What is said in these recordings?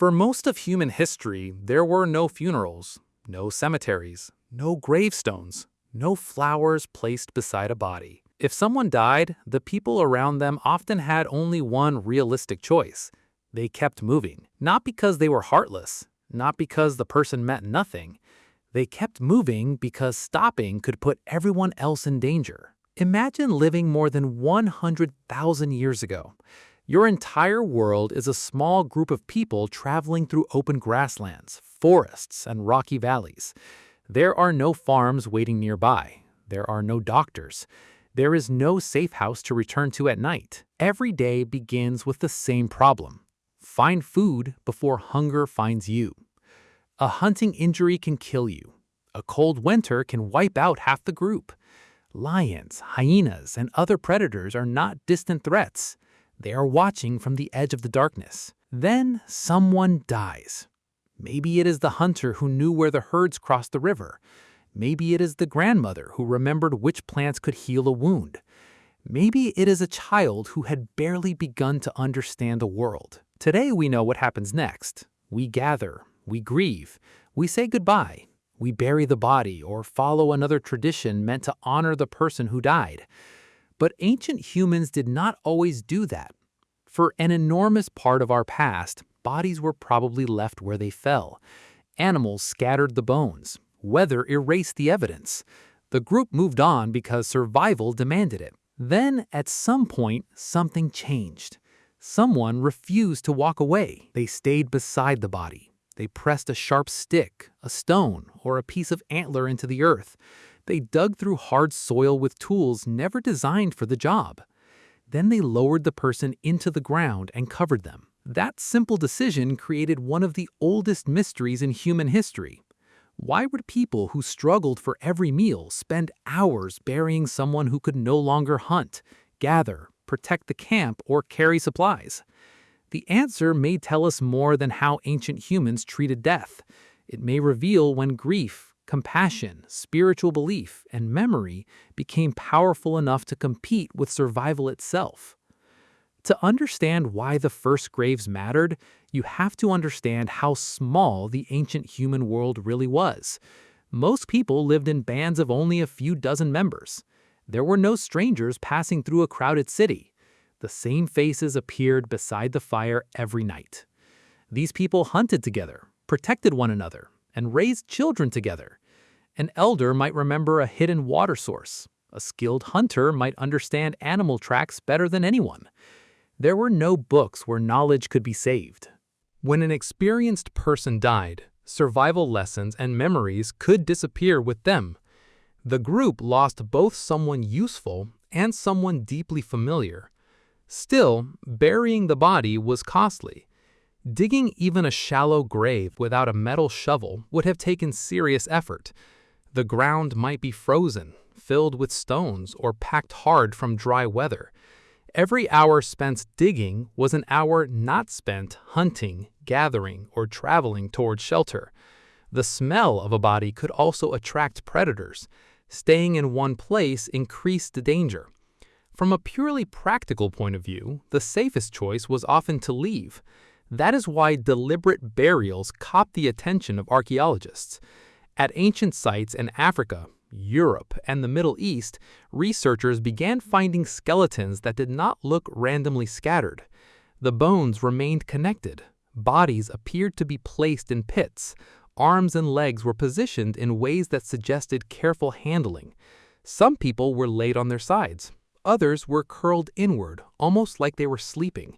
For most of human history, there were no funerals, no cemeteries, no gravestones, no flowers placed beside a body. If someone died, the people around them often had only one realistic choice. They kept moving, not because they were heartless, not because the person meant nothing. They kept moving because stopping could put everyone else in danger. Imagine living more than 100,000 years ago. Your entire world is a small group of people traveling through open grasslands, forests, and rocky valleys. There are no farms waiting nearby. There are no doctors. There is no safe house to return to at night. Every day begins with the same problem. Find food before hunger finds you. A hunting injury can kill you. A cold winter can wipe out half the group. Lions, hyenas, and other predators are not distant threats. They are watching from the edge of the darkness. Then someone dies. Maybe it is the hunter who knew where the herds crossed the river. Maybe it is the grandmother who remembered which plants could heal a wound. Maybe it is a child who had barely begun to understand the world. Today we know what happens next. We gather, we grieve, we say goodbye, we bury the body or follow another tradition meant to honor the person who died. But ancient humans did not always do that. For an enormous part of our past, bodies were probably left where they fell. Animals scattered the bones. Weather erased the evidence. The group moved on because survival demanded it. Then, at some point, something changed. Someone refused to walk away. They stayed beside the body. They pressed a sharp stick, a stone, or a piece of antler into the earth. They dug through hard soil with tools never designed for the job. Then they lowered the person into the ground and covered them. That simple decision created one of the oldest mysteries in human history. Why would people who struggled for every meal spend hours burying someone who could no longer hunt, gather, protect the camp, or carry supplies? The answer may tell us more than how ancient humans treated death. It may reveal when grief, compassion, spiritual belief, and memory became powerful enough to compete with survival itself. To understand why the first graves mattered, you have to understand how small the ancient human world really was. Most people lived in bands of only a few dozen members. There were no strangers passing through a crowded city. The same faces appeared beside the fire every night. These people hunted together, protected one another, and raised children together. An elder might remember a hidden water source. A skilled hunter might understand animal tracks better than anyone. There were no books where knowledge could be saved. When an experienced person died, survival lessons and memories could disappear with them. The group lost both someone useful and someone deeply familiar. Still, burying the body was costly. Digging even a shallow grave without a metal shovel would have taken serious effort. The ground might be frozen, filled with stones, or packed hard from dry weather. Every hour spent digging was an hour not spent hunting, gathering, or traveling toward shelter. The smell of a body could also attract predators. Staying in one place increased the danger. From a purely practical point of view, the safest choice was often to leave. That is why deliberate burials caught the attention of archaeologists. At ancient sites in Africa, Europe, and the Middle East, researchers began finding skeletons that did not look randomly scattered. The bones remained connected. Bodies appeared to be placed in pits. Arms and legs were positioned in ways that suggested careful handling. Some people were laid on their sides. Others were curled inward, almost like they were sleeping.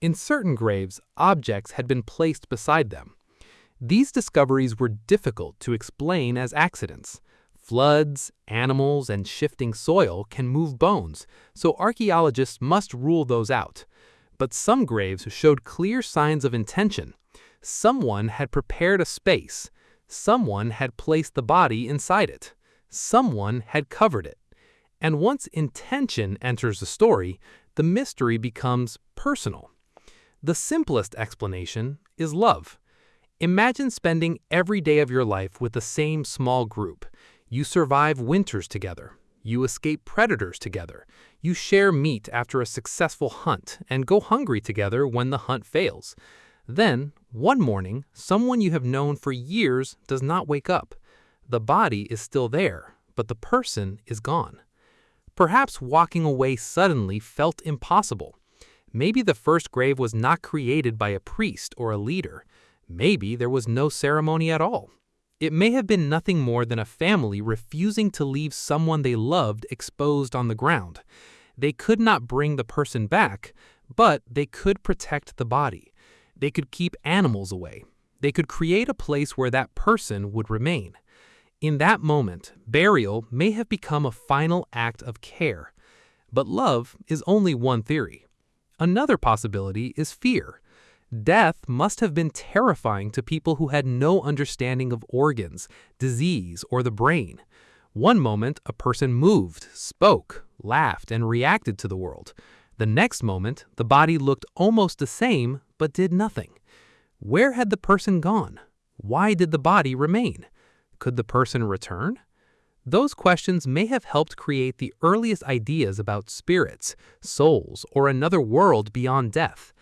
In certain graves, objects had been placed beside them. These discoveries were difficult to explain as accidents. Floods, animals, and shifting soil can move bones, so archaeologists must rule those out. But some graves showed clear signs of intention. Someone had prepared a space. Someone had placed the body inside it. Someone had covered it. And once intention enters the story, the mystery becomes personal. The simplest explanation is love. Imagine spending every day of your life with the same small group. You survive winters together. You escape predators together. You share meat after a successful hunt and go hungry together when the hunt fails. Then, one morning, someone you have known for years does not wake up. The body is still there, but the person is gone. Perhaps walking away suddenly felt impossible. Maybe the first grave was not created by a priest or a leader. Maybe there was no ceremony at all. It may have been nothing more than a family refusing to leave someone they loved exposed on the ground. They could not bring the person back, but they could protect the body. They could keep animals away. They could create a place where that person would remain. In that moment, burial may have become a final act of care. But love is only one theory. Another possibility is fear. Death must have been terrifying to people who had no understanding of organs, disease, or the brain. One moment, a person moved, spoke, laughed, and reacted to the world. The next moment, the body looked almost the same, but did nothing. Where had the person gone? Why did the body remain? Could the person return? Those questions may have helped create the earliest ideas about spirits, souls, or another world beyond death.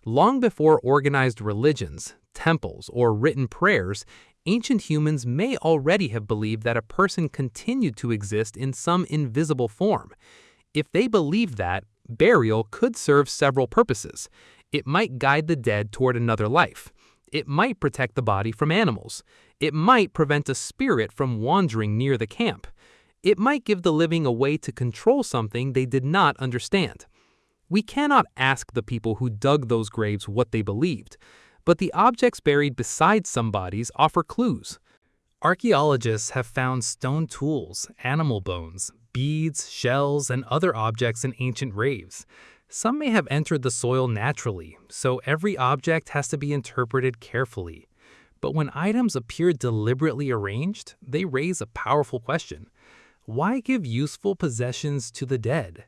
Long before organized religions, temples, or written prayers, ancient humans may already have believed that a person continued to exist in some invisible form. If they believed that, burial could serve several purposes. It might guide the dead toward another life. It might protect the body from animals. It might prevent a spirit from wandering near the camp. It might give the living a way to control something they did not understand. We cannot ask the people who dug those graves what they believed, but the objects buried beside some bodies offer clues. Archaeologists have found stone tools, animal bones, beads, shells, and other objects in ancient graves. Some may have entered the soil naturally, so every object has to be interpreted carefully. But when items appear deliberately arranged, they raise a powerful question. Why give useful possessions to the dead?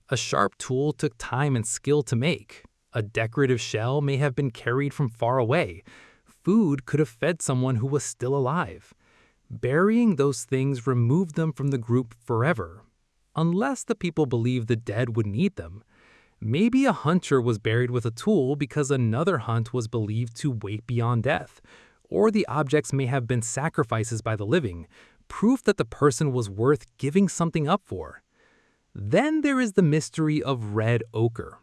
A sharp tool took time and skill to make. A decorative shell may have been carried from far away. Food could have fed someone who was still alive. Burying those things removed them from the group forever, unless the people believed the dead would need them. Maybe a hunter was buried with a tool because another hunt was believed to wait beyond death, or the objects may have been sacrifices by the living, proof that the person was worth giving something up for. Then there is the mystery of red ochre.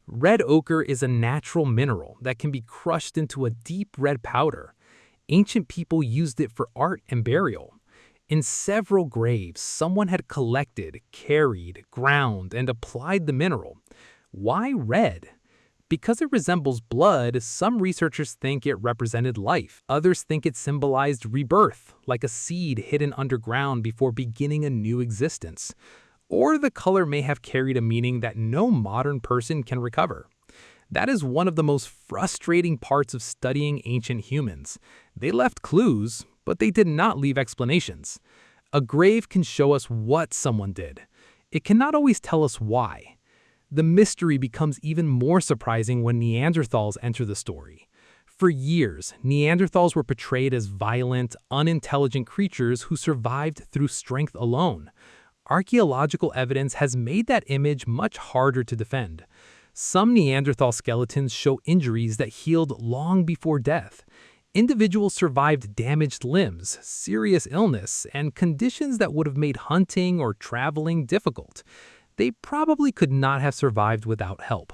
Red ochre is a natural mineral that can be crushed into a deep red powder. Ancient people used it for art and burial. In several graves, someone had collected, carried, ground, and applied the mineral. Why red? Because it resembles blood, some researchers think it represented life. Others think it symbolized rebirth, like a seed hidden underground before beginning a new existence. Or the color may have carried a meaning that no modern person can recover. That is one of the most frustrating parts of studying ancient humans. They left clues, but they did not leave explanations. A grave can show us what someone did. It cannot always tell us why. The mystery becomes even more surprising when Neanderthals enter the story. For years, Neanderthals were portrayed as violent, unintelligent creatures who survived through strength alone. Archaeological evidence has made that image much harder to defend. Some Neanderthal skeletons show injuries that healed long before death. Individuals survived damaged limbs, serious illness, and conditions that would have made hunting or traveling difficult. They probably could not have survived without help.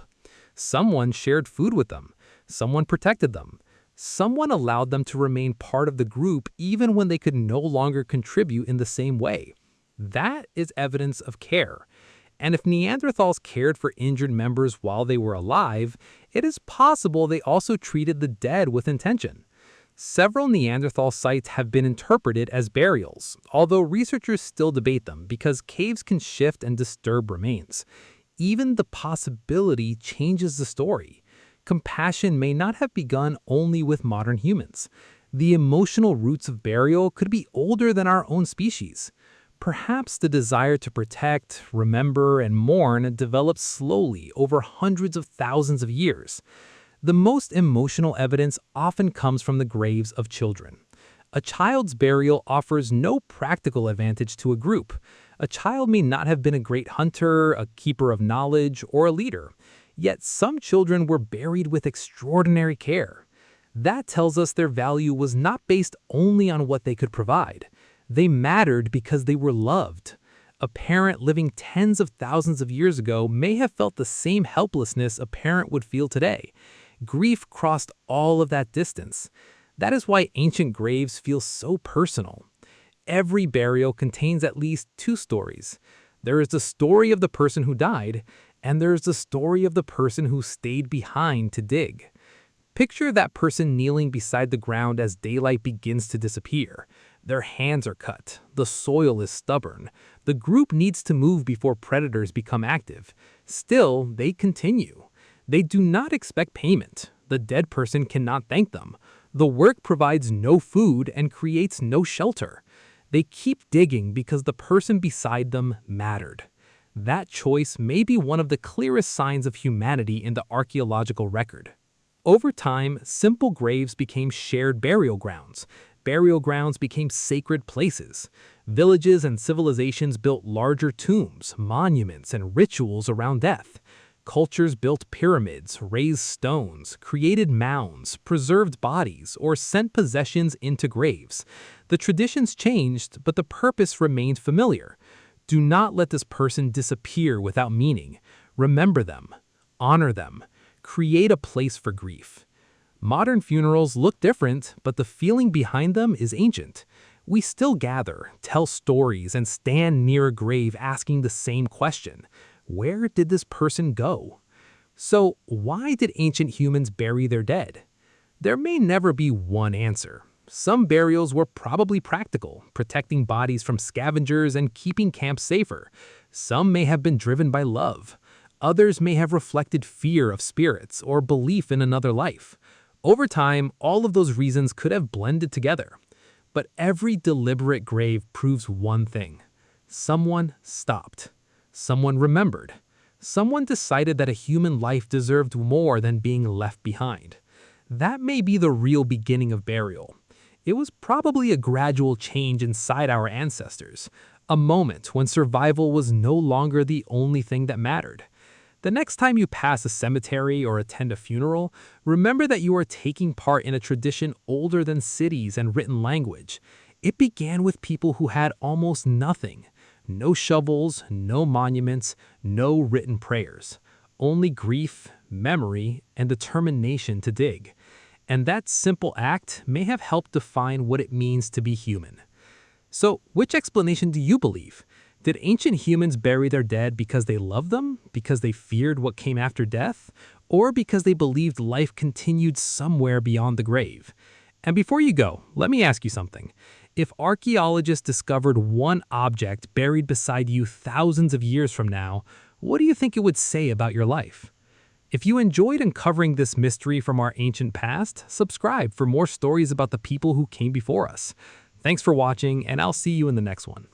Someone shared food with them. Someone protected them. Someone allowed them to remain part of the group even when they could no longer contribute in the same way. That is evidence of care. And if Neanderthals cared for injured members while they were alive, it is possible they also treated the dead with intention. Several Neanderthal sites have been interpreted as burials, although researchers still debate them because caves can shift and disturb remains. Even the possibility changes the story. Compassion may not have begun only with modern humans. The emotional roots of burial could be older than our own species. Perhaps the desire to protect, remember, and mourn developed slowly over hundreds of thousands of years. The most emotional evidence often comes from the graves of children. A child's burial offers no practical advantage to a group. A child may not have been a great hunter, a keeper of knowledge, or a leader. Yet some children were buried with extraordinary care. That tells us their value was not based only on what they could provide. They mattered because they were loved. A parent living tens of thousands of years ago may have felt the same helplessness a parent would feel today. Grief crossed all of that distance. That is why ancient graves feel so personal. Every burial contains at least two stories. There is the story of the person who died, and there is the story of the person who stayed behind to dig. Picture that person kneeling beside the ground as daylight begins to disappear. Their hands are cut. The soil is stubborn. The group needs to move before predators become active. Still, they continue. They do not expect payment. The dead person cannot thank them. The work provides no food and creates no shelter. They keep digging because the person beside them mattered. That choice may be one of the clearest signs of humanity in the archaeological record. Over time, simple graves became shared burial grounds. Burial grounds became sacred places. Villages and civilizations built larger tombs, monuments, and rituals around death. Cultures built pyramids, raised stones, created mounds, preserved bodies, or sent possessions into graves. The traditions changed, but the purpose remained familiar. Do not let this person disappear without meaning. Remember them. Honor them. Create a place for grief. Modern funerals look different, but the feeling behind them is ancient. We still gather, tell stories, and stand near a grave asking the same question. Where did this person go? So, why did ancient humans bury their dead? There may never be one answer. Some burials were probably practical, protecting bodies from scavengers and keeping camps safer. Some may have been driven by love. Others may have reflected fear of spirits or belief in another life. Over time, all of those reasons could have blended together. But every deliberate grave proves one thing. Someone stopped. Someone remembered. Someone decided that a human life deserved more than being left behind. That may be the real beginning of burial. It was probably a gradual change inside our ancestors, a moment when survival was no longer the only thing that mattered. The next time you pass a cemetery or attend a funeral, remember that you are taking part in a tradition older than cities and written language. It began with people who had almost nothing. No shovels, no monuments, no written prayers. Only grief, memory, and determination to dig. And that simple act may have helped define what it means to be human. So, which explanation do you believe? Did ancient humans bury their dead because they loved them, because they feared what came after death, or because they believed life continued somewhere beyond the grave? And before you go, let me ask you something. If archaeologists discovered one object buried beside you thousands of years from now, what do you think it would say about your life? If you enjoyed uncovering this mystery from our ancient past, subscribe for more stories about the people who came before us. Thanks for watching, and I'll see you in the next one.